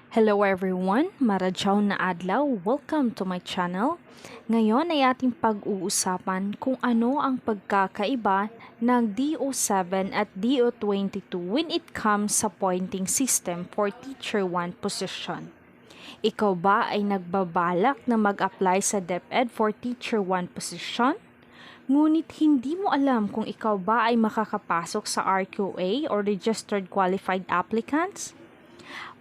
Hello everyone, maradyaw na adlaw, welcome to my channel. Ngayon ay ating pag-uusapan kung ano ang pagkakaiba ng DO7 at DO22 when it comes sa pointing system for Teacher 1 position. Ikaw ba ay nagbabalak na mag-apply sa DepEd for Teacher 1 position? Ngunit hindi mo alam kung ikaw ba ay makakapasok sa RQA or Registered Qualified Applicants?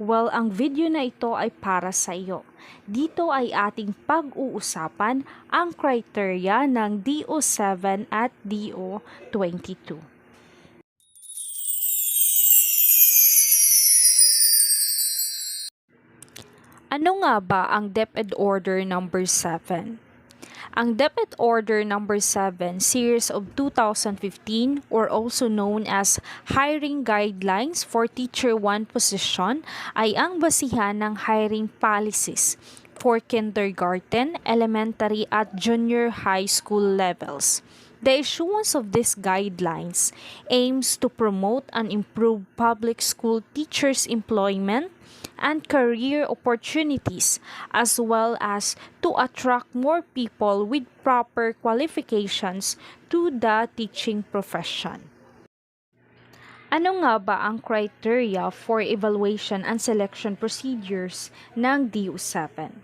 Well, ang video na ito ay para sa iyo. Dito ay ating pag-uusapan ang criteria ng DO7 at DO22. Ano nga ba ang DepEd Order number 7? Ang DepEd Order number 7, Series of 2015 or also known as Hiring Guidelines for Teacher 1 position ay ang basihan ng hiring policies for kindergarten, elementary at junior high school levels. The issuance of these guidelines aims to promote and improve public school teachers' employment and career opportunities, as well as to attract more people with proper qualifications to the teaching profession. Ano nga ba ang criteria for evaluation and selection procedures ng DO7?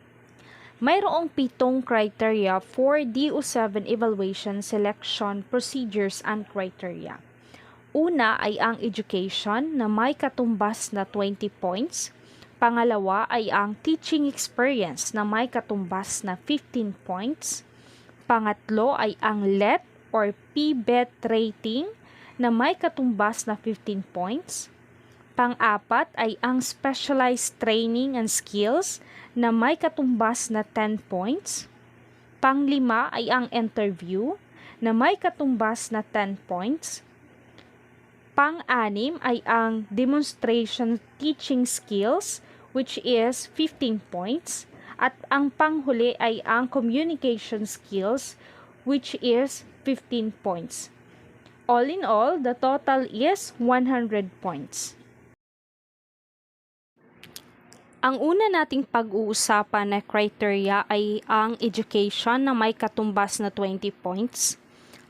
Mayroong 7 criteria for DO7 evaluation, selection, procedures, and criteria. Una ay ang education na may katumbas na 20 points. Pangalawa ay ang teaching experience na may katumbas na 15 points. Pangatlo ay ang LET or PBET rating na may katumbas na 15 points. Pang-apat ay ang specialized training and skills na may katumbas na 10 points. Pang-lima ay ang interview na may katumbas na 10 points. Pang-anim ay ang demonstration teaching skills which is 15 points. At ang panghuli ay ang communication skills which is 15 points. All in all, the total is 100 points. Ang una nating pag-uusapan na criteria ay ang education na may katumbas na 20 points.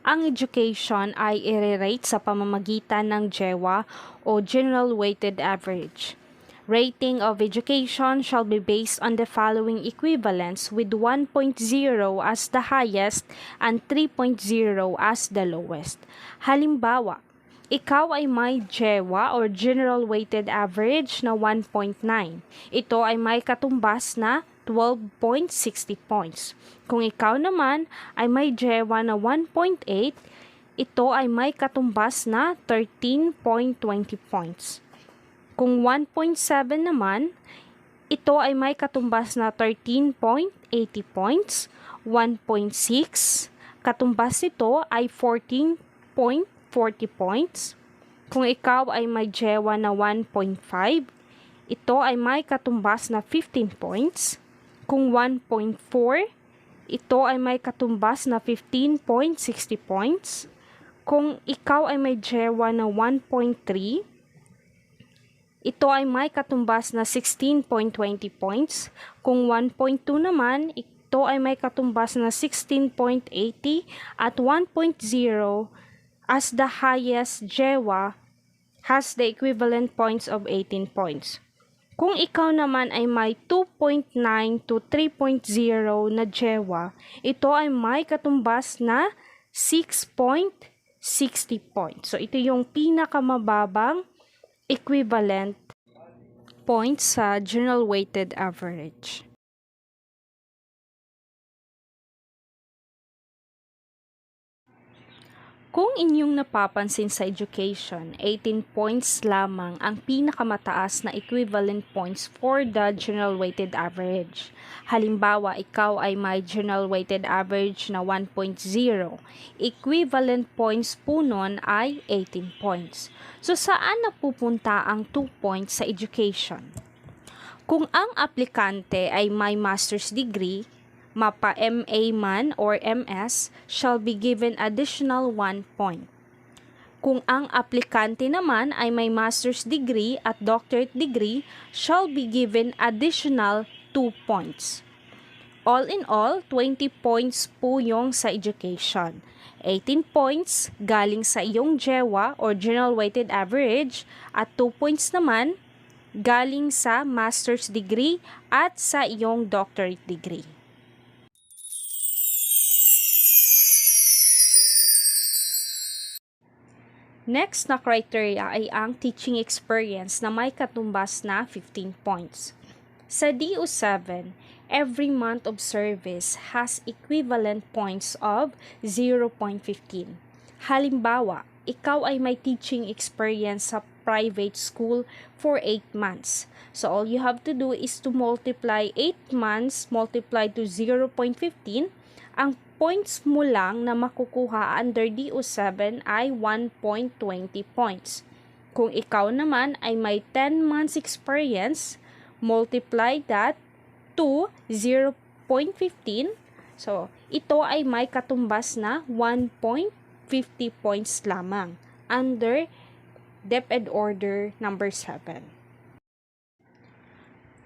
Ang education ay i-rate sa pamamagitan ng GEWA o General Weighted Average. Rating of education shall be based on the following equivalents with 1.0 as the highest and 3.0 as the lowest. Halimbawa, ikaw ay may GEWA or General Weighted Average na 1.9. Ito ay may katumbas na 12.60 points. Kung ikaw naman ay may GEWA na 1.8, ito ay may katumbas na 13.20 points. Kung 1.7 naman, ito ay may katumbas na 13.80 points. 1.6, katumbas nito ay 14.40 points. Kung ikaw ay may GEWA na 1.5, ito ay may katumbas na 15 points. Kung 1.4, ito ay may katumbas na 15.60 points. Kung ikaw ay may GEWA na 1.3, ito ay may katumbas na 16.20 points. Kung 1.2 naman, ito ay may katumbas na 16.80 at 1.0 as the highest GEWA has the equivalent points of 18 points. Kung ikaw naman ay may 2.9 to 3.0 na GEWA, ito ay may katumbas na 6.60 points. So, ito yung pinakamababang equivalent points sa General Weighted Average. Kung inyong napapansin sa education, 18 points lamang ang pinakamataas na equivalent points for the General Weighted Average. Halimbawa, ikaw ay may General Weighted Average na 1.0. Equivalent points po nun ay 18 points. So, saan napupunta ang 2 points sa education? Kung ang aplikante ay may master's degree, mapa MA man or MS, shall be given additional 1 point. Kung ang aplikante naman ay may master's degree at doctorate degree, shall be given additional 2 points. All in all, 20 points po yung sa education. 18 points galing sa iyong GEWA or General Weighted Average at 2 points naman galing sa master's degree at sa iyong doctorate degree. Next na criteria ay ang teaching experience na may katumbas na 15 points. Sa DO7, every month of service has equivalent points of 0.15. Halimbawa, ikaw ay may teaching experience sa private school for 8 months. So all you have to do is to multiply 8 months multiplied to 0.15. Ang points mo lang na makukuha under DO7 ay 1.20 points. Kung ikaw naman ay may 10 months experience, multiply that to 0.15. So, ito ay may katumbas na 1.50 points lamang under DepEd Order number 7.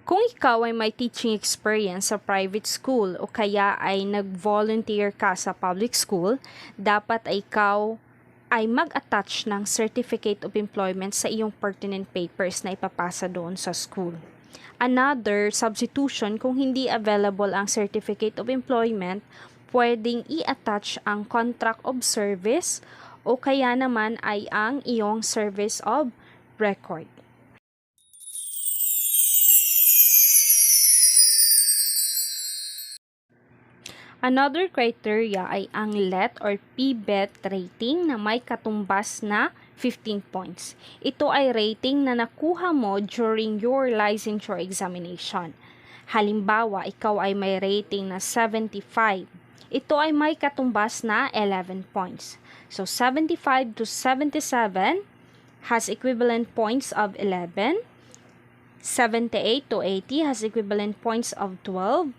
Kung ikaw ay may teaching experience sa private school o kaya ay nag-volunteer ka sa public school, dapat ay ikaw ay mag-attach ng Certificate of Employment sa iyong pertinent papers na ipapasa doon sa school. Another substitution, kung hindi available ang Certificate of Employment, pwedeng i-attach ang Contract of Service o kaya naman ay ang iyong Service of Record. Another criteria ay ang LET or PBET rating na may katumbas na 15 points. Ito ay rating na nakuha mo during your licensure examination. Halimbawa, ikaw ay may rating na 75. Ito ay may katumbas na 11 points. So, 75 to 77 has equivalent points of 11. 78 to 80 has equivalent points of 12.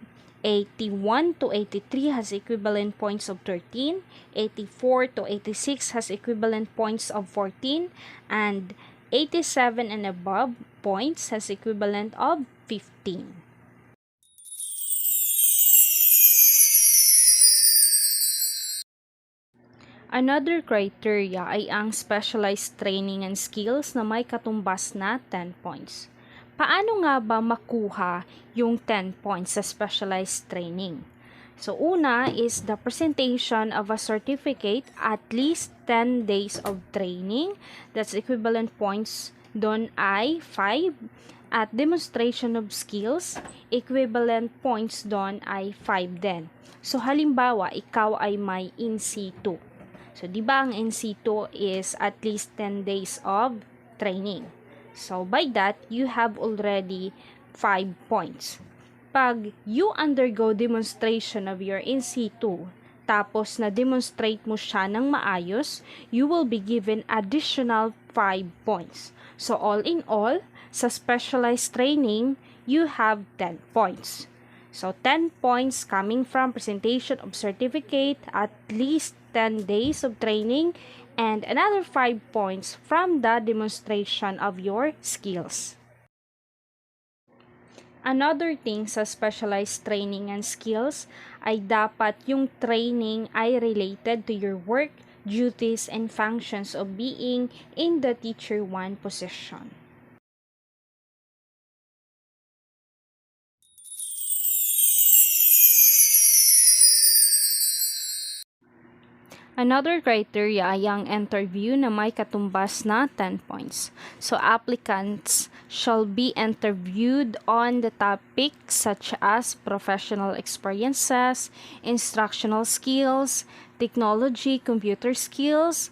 81 to 83 has equivalent points of 13, 84 to 86 has equivalent points of 14, and 87 and above points has equivalent of 15. Another criteria ay ang specialized training and skills na may katumbas na 10 points. Paano nga ba makuha yung 10 points sa specialized training? So, una is the presentation of a certificate at least 10 days of training. That's equivalent points doon ay 5. At demonstration of skills, equivalent points doon ay 5 din. So, halimbawa, ikaw ay may in situ. So, di ba ang in situ is at least 10 days of training? So, by that, you have already 5 points. Pag you undergo demonstration of your in situ, tapos na-demonstrate mo siya ng maayos, you will be given additional 5 points. So, all in all, sa specialized training, you have 10 points. So, 10 points coming from presentation of certificate, at least 10 days of training, and another 5 points from the demonstration of your skills. Another thing sa specialized training and skills ay dapat yung training ay related to your work, duties, and functions of being in the Teacher 1 position. Another criteria ay ang interview na may katumbas na 10 points. So, applicants shall be interviewed on the topics such as professional experiences, instructional skills, technology, computer skills,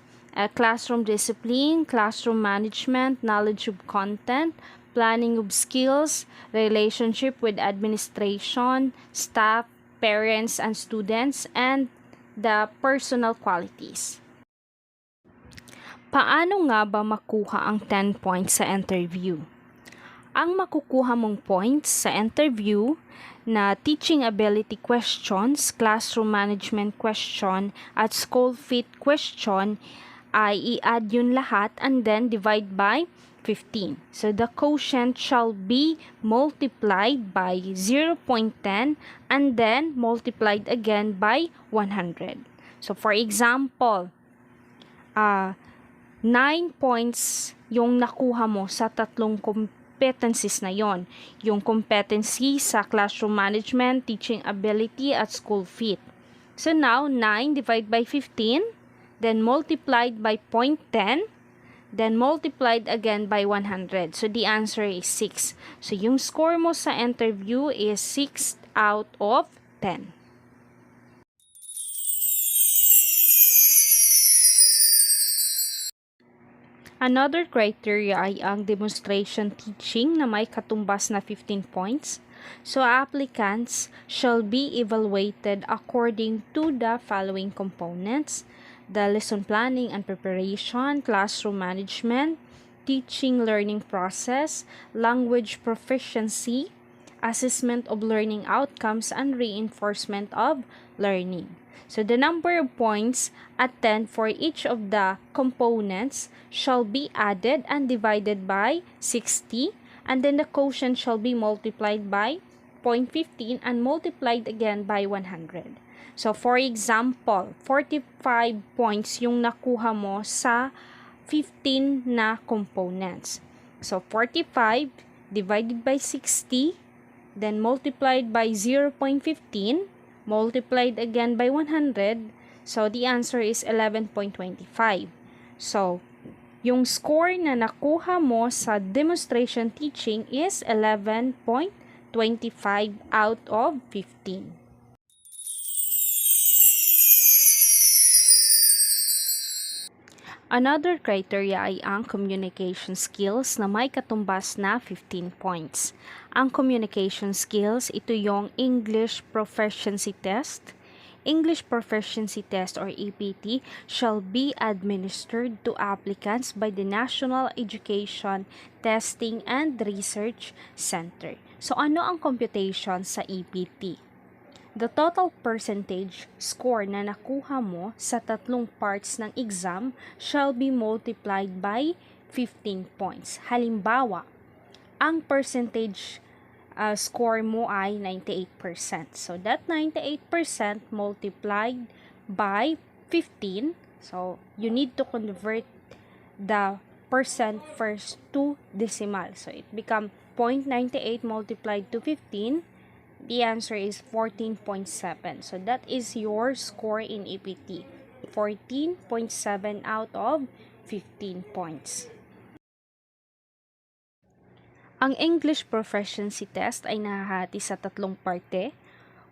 classroom discipline, classroom management, knowledge of content, planning of skills, relationship with administration, staff, parents, and students, and the personal qualities. Paano nga ba makuha ang 10 points sa interview? Ang makukuha mong points sa interview na teaching ability questions, classroom management question, at school fit question ay i-add yun lahat and then divide by 15. So the quotient shall be multiplied by 0.10 and then multiplied again by 100. So for example, 9 points yung nakuha mo sa tatlong competencies na yon. Yung competency sa classroom management, teaching ability, at school fit. So now, 9 divided by 15, then multiplied by 0.10, then multiplied again by 100. So the answer is 6. So yung score mo sa interview is 6 out of 10. Another criteria ay ang demonstration teaching na may katumbas na 15 points. So, applicants shall be evaluated according to the following components: the lesson planning and preparation, classroom management, teaching learning process, language proficiency, assessment of learning outcomes, and reinforcement of learning. So the number of points attained for each of the components shall be added and divided by 60, and then the quotient shall be multiplied by 0.15 and multiplied again by 100. So for example, 45 points yung nakuha mo sa 15 na components. So 45 divided by 60, then multiplied by 0.15, multiplied again by 100, so the answer is 11.25. So, yung score na nakuha mo sa demonstration teaching is 11.25 out of 15. Another criteria ay ang communication skills na may katumbas na 15 points. Ang communication skills, ito yung English Proficiency Test. English Proficiency Test or EPT shall be administered to applicants by the National Education Testing and Research Center. So ano ang computation sa EPT? The total percentage score na nakuha mo sa tatlong parts ng exam shall be multiplied by 15 points. Halimbawa, ang percentage score mo ay 98%. So, that 98% multiplied by 15. So, you need to convert the percent first to decimal. So, it become 0.98 multiplied to 15. The answer is 14.7. So, that is your score in EPT. 14.7 out of 15 points. Ang English Proficiency Test ay nahahati sa tatlong parte.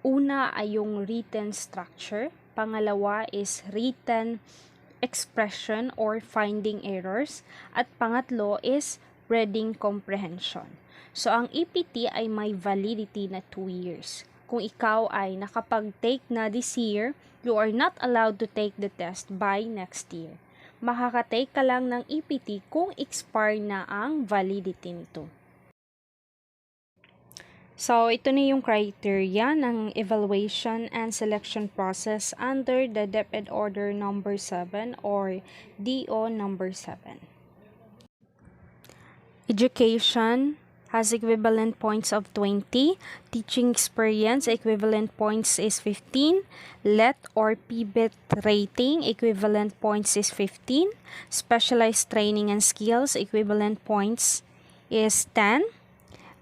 Una ay yung written structure. Pangalawa is written expression or finding errors. At pangatlo is reading comprehension. So, ang EPT ay may validity na 2 years. Kung ikaw ay nakapag-take na this year, you are not allowed to take the test by next year. Makaka-take ka lang ng EPT kung expire na ang validity nito. So, ito na yung criteria ng evaluation and selection process under the DepEd Order number 7 or DO number 7. Education has equivalent points of 20. Teaching experience equivalent points is 15. LET or PBET rating equivalent points is 15. Specialized training and skills equivalent points is 10.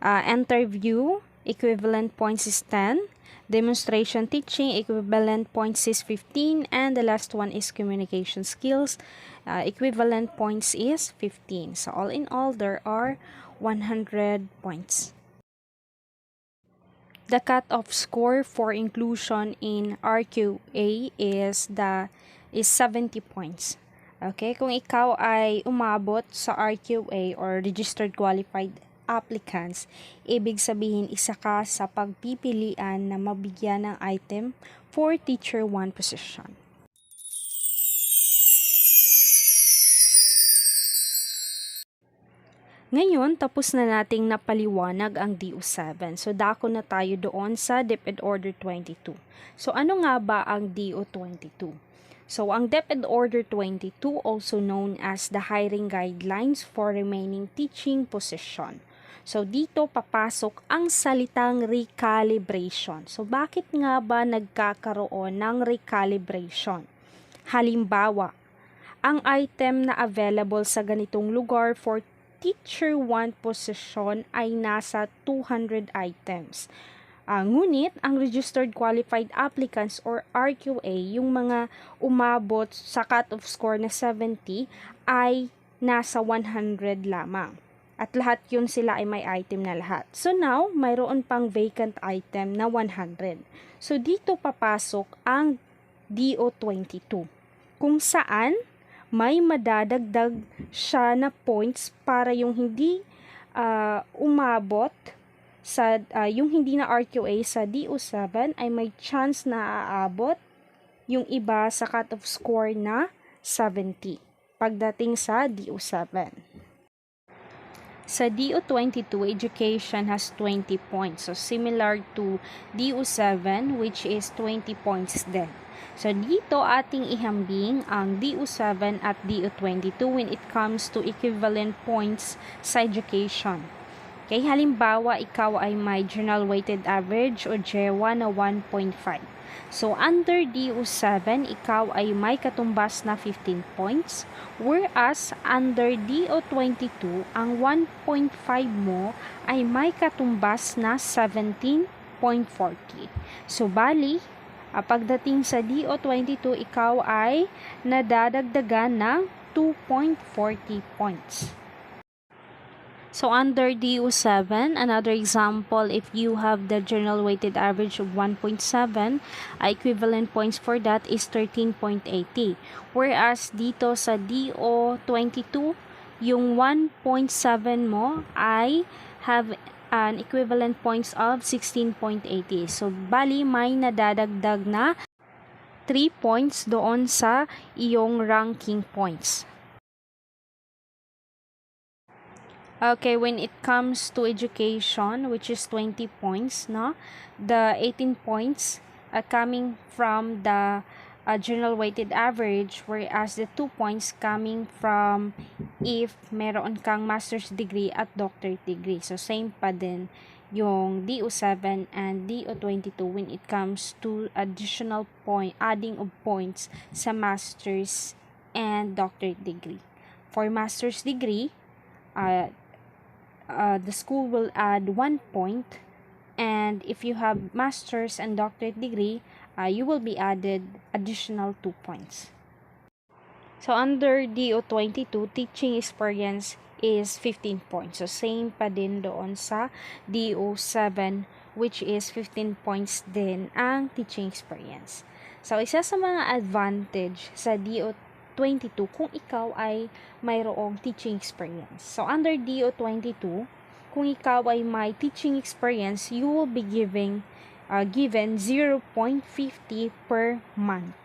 Interview equivalent points is 10. Demonstration teaching equivalent points is 15. And the last one is communication skills. Equivalent points is 15. So all in all, there are 100 points. The cutoff score for inclusion in RQA is 70 points. Okay, kung ikaw ay umabot sa RQA or registered qualified applicants, ibig sabihin isa ka sa pagpipilian na mabigyan ng item for Teacher 1 position. Ngayon, tapos na nating napaliwanag ang DO7. So, dako na tayo doon sa DepEd Order 22. So, ano nga ba ang DO22? So, ang DepEd Order 22, also known as the Hiring Guidelines for Remaining Teaching Position. So, dito papasok ang salitang recalibration. So, bakit nga ba nagkakaroon ng recalibration? Halimbawa, ang item na available sa ganitong lugar for Teacher 1 position ay nasa 200 items. Ngunit, ang registered qualified applicants or RQA, yung mga umabot sa cut-off score na 70, ay nasa 100 lamang. At lahat yun sila ay may item na lahat. So now, mayroon pang vacant item na 100. So dito papasok ang DO22, kung saan may madadagdag siya na points para yung hindi umabot sa yung hindi na RQA sa DO7 ay may chance na aabot yung iba sa cut-off score na 70 pagdating sa DO7. Sa DO22, education has 20 points. So, similar to DO7, which is 20 points din. So, dito ating ihambing ang DO7 at DO22 when it comes to equivalent points sa education. Okay, halimbawa, ikaw ay may general weighted average o GEWA na 1.5. So, under DO7, ikaw ay may katumbas na 15 points. Whereas, under DO22, ang 1.5 mo ay may katumbas na 17.40. So, bali, pagdating sa DO22, ikaw ay nadadagdagan ng 2.40 points. So, under DO7, another example, if you have the general weighted average of 1.7, equivalent points for that is 13.80. Whereas, dito sa DO22, yung 1.7 mo ay have an equivalent points of 16.80. So, bali, may nadadagdag na 3 points doon sa iyong ranking points. Okay, when it comes to education, which is 20 points, no? The 18 points are coming from the general weighted average, whereas the 2 points coming from if meron kang master's degree at doctorate degree. So, same pa din yung DO7 and DO22 when it comes to additional point, adding of points sa master's and doctorate degree. For master's degree, the school will add 1 point, and if you have master's and doctorate degree, you will be added additional 2 points. So, under DO22, teaching experience is 15 points. So, same pa din doon sa DO7, which is 15 points din ang teaching experience. So, isa sa mga advantage sa DO22 kung ikaw ay mayroong teaching experience. So, under DO22, kung ikaw ay may teaching experience, you will be given 0.50 per month.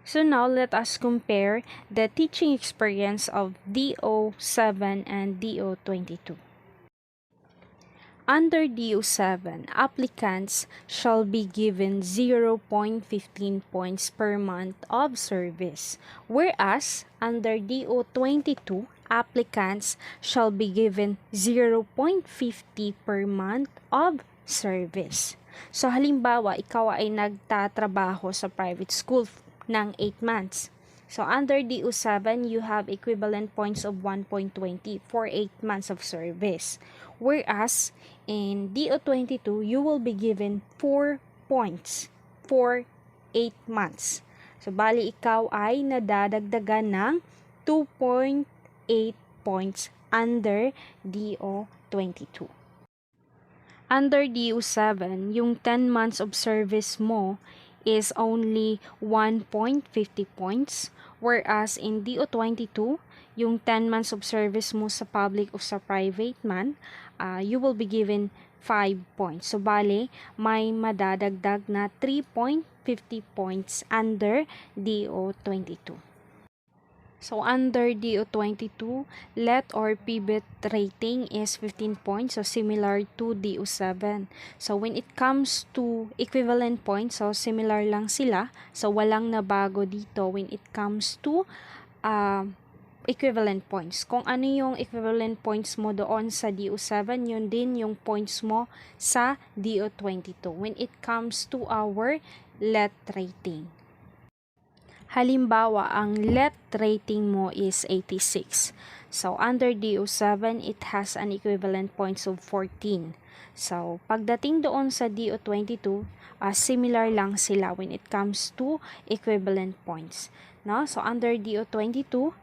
So, now let us compare the teaching experience of DO7 and DO22. Under DO7, applicants shall be given 0.15 points per month of service, whereas under DO22, applicants shall be given 0.50 per month of service. So, halimbawa, ikaw ay nagtatrabaho sa private school ng 8 months. So, under DO7, you have equivalent points of 1.20 for 8 months of service. Whereas, in DO22, you will be given 4 points for 8 months. So, bali ikaw ay nadadagdagan ng 2.8 points under DO22. Under DO7, yung 10 months of service mo is only 1.50 points, whereas in DO22, yung 10 months of service mo sa public o sa private man, you will be given 5 points. So, bale, may madadagdag na 3.50 points under DO22. So under DO22, let or pivot rating is 15 points, so similar to DO7. So when it comes to equivalent points, so similar lang sila. So walang nabago dito when it comes to equivalent points. Kung ano yung equivalent points mo doon sa DO7, yun din yung points mo sa DO22 when it comes to our let rating. Halimbawa, ang let rating mo is 86. So, under DO7, it has an equivalent points of 14. So, pagdating doon sa DO22, similar lang sila when it comes to equivalent points. No? So, under DO22,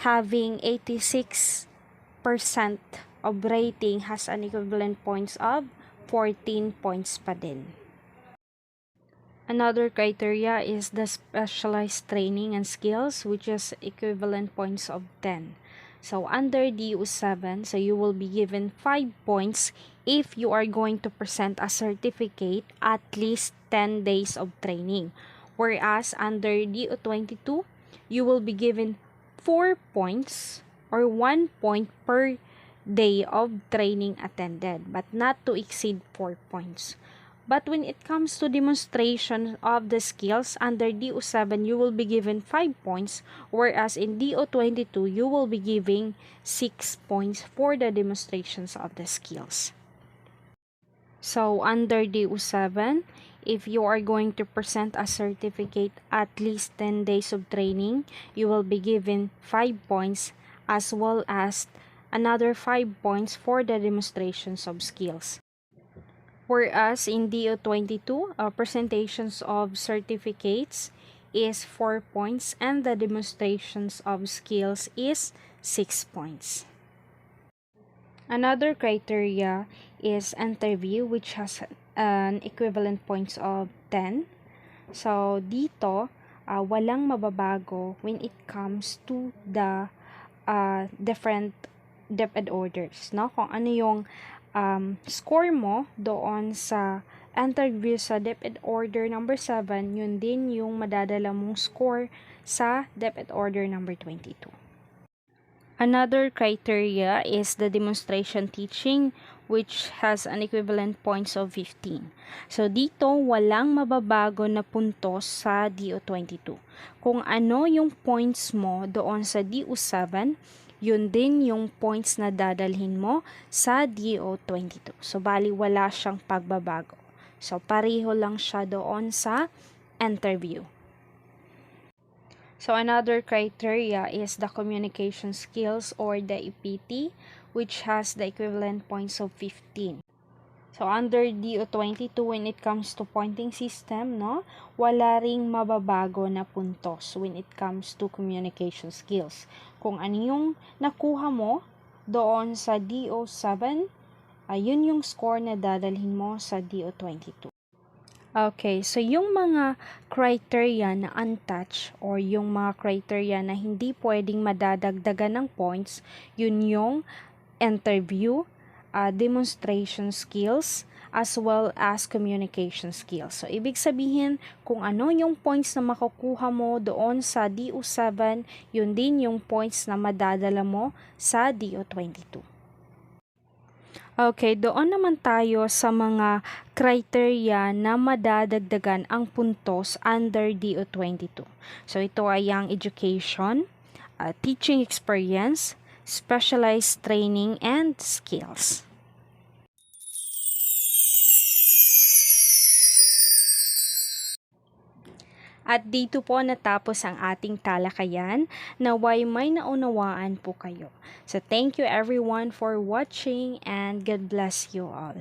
having 86% of rating has an equivalent points of 14 points pa din. Another criteria is the specialized training and skills, which is equivalent points of 10. So under DU7, so you will be given 5 points if you are going to present a certificate at least 10 days of training. Whereas under DU22, you will be given 4 points or 1 point per day of training attended, but not to exceed 4 points. But when it comes to demonstration of the skills, under DO7, you will be given 5 points, whereas in DO22, you will be giving 6 points for the demonstrations of the skills. So, under DO7, if you are going to present a certificate at least 10 days of training, you will be given 5 points as well as another 5 points for the demonstrations of skills. Whereas in DO22, presentations of certificates is 4 points and the demonstrations of skills is 6 points. Another criteria is interview, which has an equivalent points of 10. So dito, walang mababago when it comes to the different DepEd orders, no? Kung ano yung score mo doon sa interview sa DepEd order number 7, yun din yung madadala mong score sa DepEd order number 22. Another criteria is the demonstration teaching, which has an equivalent points of 15. So dito walang mababago na puntos sa DO22. Kung ano yung points mo doon sa DO7, yun din yung points na dadalhin mo sa DO22. So, bali wala siyang pagbabago. So, pareho lang siya doon sa interview. So, another criteria is the communication skills or the EPT, which has the equivalent points of 15. So, under DO22, when it comes to pointing system, no, wala ring mababago na puntos when it comes to communication skills. Kung ano yung nakuha mo doon sa DO7, yun yung score na dadalhin mo sa DO22. Okay, so yung mga criteria na untouched or yung mga criteria na hindi pwedeng madadagdagan ng points, yun yung interview, demonstration skills, as well as communication skills. So, ibig sabihin, kung ano yung points na makukuha mo doon sa DO7, yun din yung points na madadala mo sa DO22. Okay, doon naman tayo sa mga criteria na madadagdagan ang puntos under DO22. So, ito ay ang education, teaching experience, specialized training, and skills. At dito po natapos ang ating talakayan. Naway may naunawaan po kayo. So thank you everyone for watching and God bless you all.